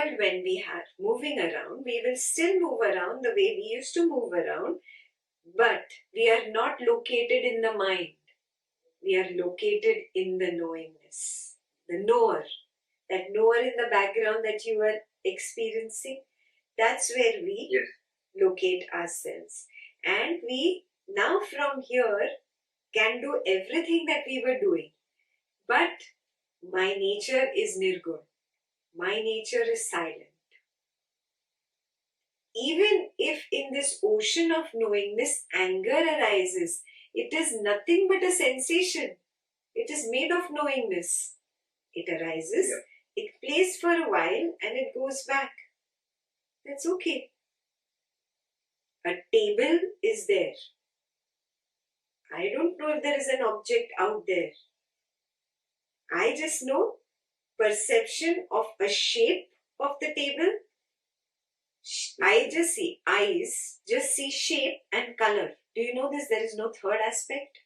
world, when we are moving around, we will still move around the way we used to move around, but we are not located in the mind. We are located in the knowingness, the knower. That knower in the background that you were experiencing, that's where we locate ourselves. And we now from here can do everything that we were doing. But my nature is nirgun. My nature is silent. Even if in this ocean of knowingness anger arises, it is nothing but a sensation. It is made of knowingness. It arises, it plays for a while, and it goes back. That's okay. A table is there. I don't know if there is an object out there. I just know perception of a shape of the table. I just see eyes, just see shape and color. Do you know this? There is no third aspect.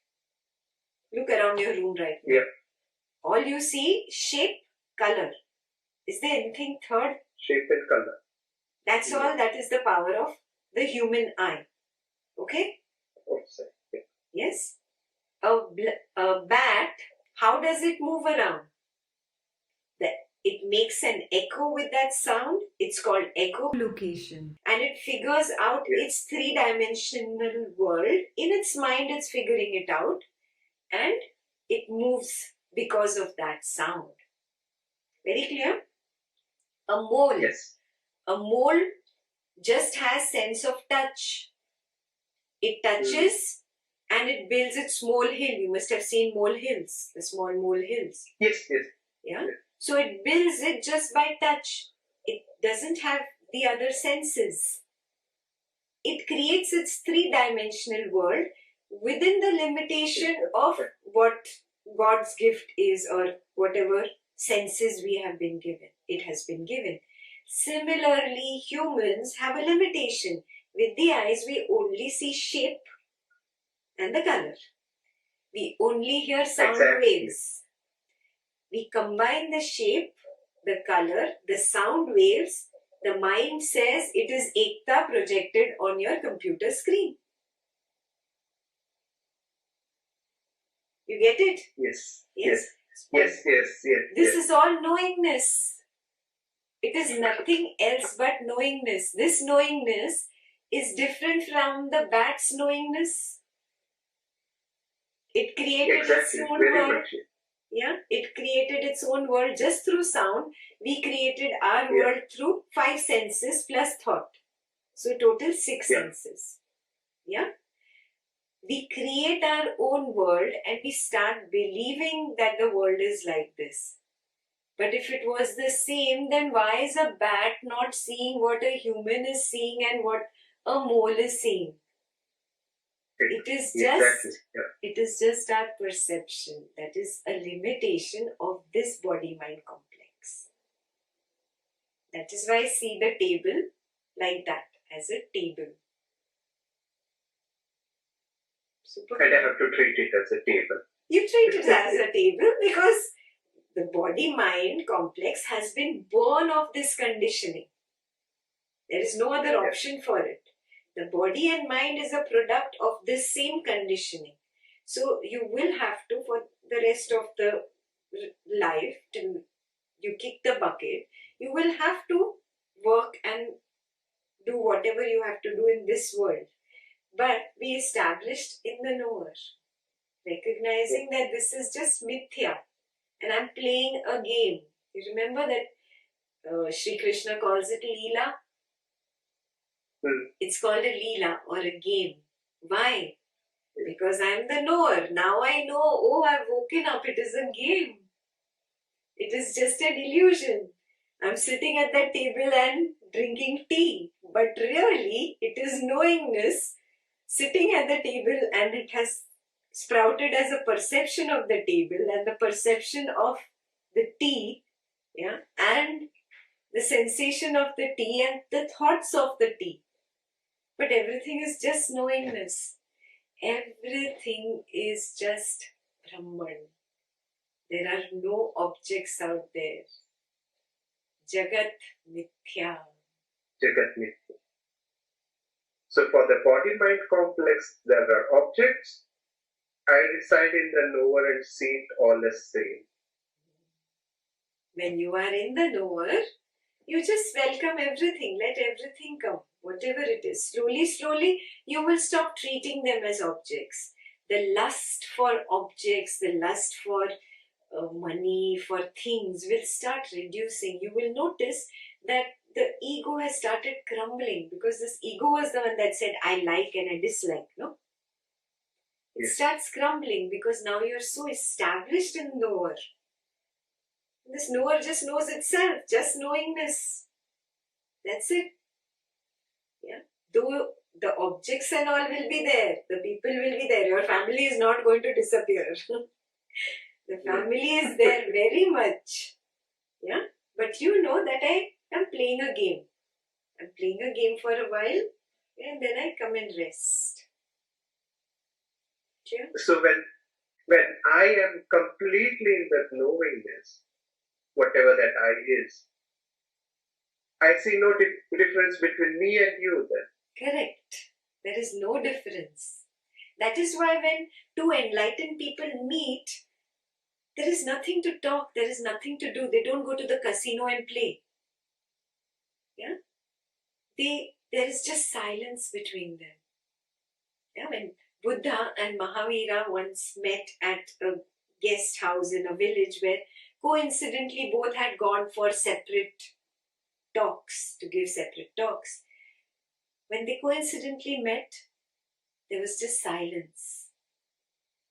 Look around your room right now. All you see, shape, color. Is there anything third? Shape and color. That's all. That is the power of the human eye. Okay? Yes? A bat, how does it move around? It makes an echo with that sound. It's called echolocation. And it figures out its three-dimensional world. In its mind, it's figuring it out. And it moves because of that sound. Very clear? A mole. A mole just has sense of touch. It touches and it builds its molehill. You must have seen molehills, the small molehills. Yeah? So it builds it just by touch. It doesn't have the other senses. It creates its three-dimensional world within the limitation of what God's gift is, or whatever senses we have been given. It has been given. Similarly, humans have a limitation. With the eyes, we only see shape and the color. We only hear sound waves. We combine the shape, the color, the sound waves. The mind says it is ekta projected on your computer screen. You get it? Yes. This is all knowingness. It is nothing else but knowingness. This knowingness is different from the bat's knowingness. It created its own world. It created its own world just through sound. We created our world through 5 senses plus thought. So total 6 senses. We create our own world and we start believing that the world is like this. But if it was the same, then why is a bat not seeing what a human is seeing and what a mole is seeing? It is just our perception. That is a limitation of this body-mind complex. That is why I see the table like that, as a table. And I have to treat it as a table. You treat it as a table because the body-mind complex has been born of this conditioning. There is no other option for it. The body and mind is a product of this same conditioning. So you will have to, for the rest of the life, till you kick the bucket, you will have to work and do whatever you have to do in this world. But be established in the knower, recognizing that this is just mithya and I'm playing a game. You remember that Sri Krishna calls it Leela? It's called a Leela or a game. Why? Because I'm the knower. Now I know, oh, I've woken up. It is a game. It is just an illusion. I'm sitting at that table and drinking tea. But really, it is knowingness sitting at the table, and it has sprouted as a perception of the table and the perception of the tea, and the sensation of the tea and the thoughts of the tea. But everything is just knowingness. Everything is just Brahman. There are no objects out there. Jagat Mithya. Jagat Mithya. So for the body-mind complex, there are objects. I reside in the knower and see it all as same. When you are in the knower, you just welcome everything. Let everything come, whatever it is. Slowly, slowly, you will stop treating them as objects. The lust for objects, the lust for money, for things will start reducing. You will notice that the ego has started crumbling, because this ego was the one that said, I like and I dislike, no? It starts crumbling because now you're so established in knower. This knower just knows itself, just knowingness. That's it. Yeah. Though the objects and all will be there, the people will be there, your family is not going to disappear. The family is there very much. Yeah. But you know that I am playing a game. I'm playing a game for a while, and then I come and rest. Yeah. So when I am completely in that knowingness, whatever that I is, I see no difference between me and you then. Correct. There is no difference. That is why when two enlightened people meet, there is nothing to talk, there is nothing to do. They don't go to the casino and play. Yeah? There is just silence between them. Yeah? When Buddha and Mahavira once met at a guest house in a village where coincidentally both had gone for separate talks, to give separate talks. When they coincidentally met, there was just silence.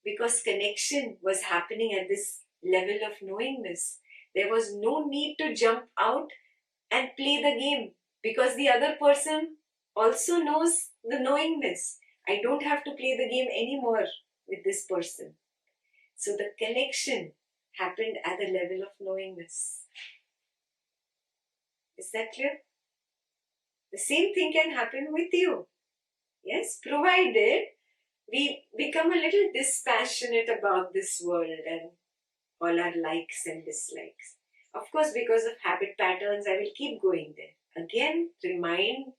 Because connection was happening at this level of knowingness. There was no need to jump out and play the game, because the other person also knows the knowingness. I don't have to play the game anymore with this person. So the connection happened at the level of knowingness. Is that clear? The same thing can happen with you. Yes, provided we become a little dispassionate about this world and all our likes and dislikes. Of course, because of habit patterns, I will keep going there. Again, remind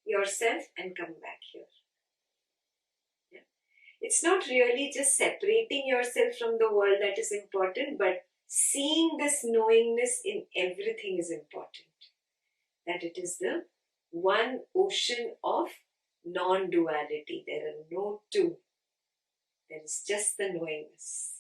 yourself and come back here. Yeah? It's not really just separating yourself from the world that is important, but seeing this knowingness in everything is important. That it is the one ocean of non-duality. There are no two. There is just the knowingness.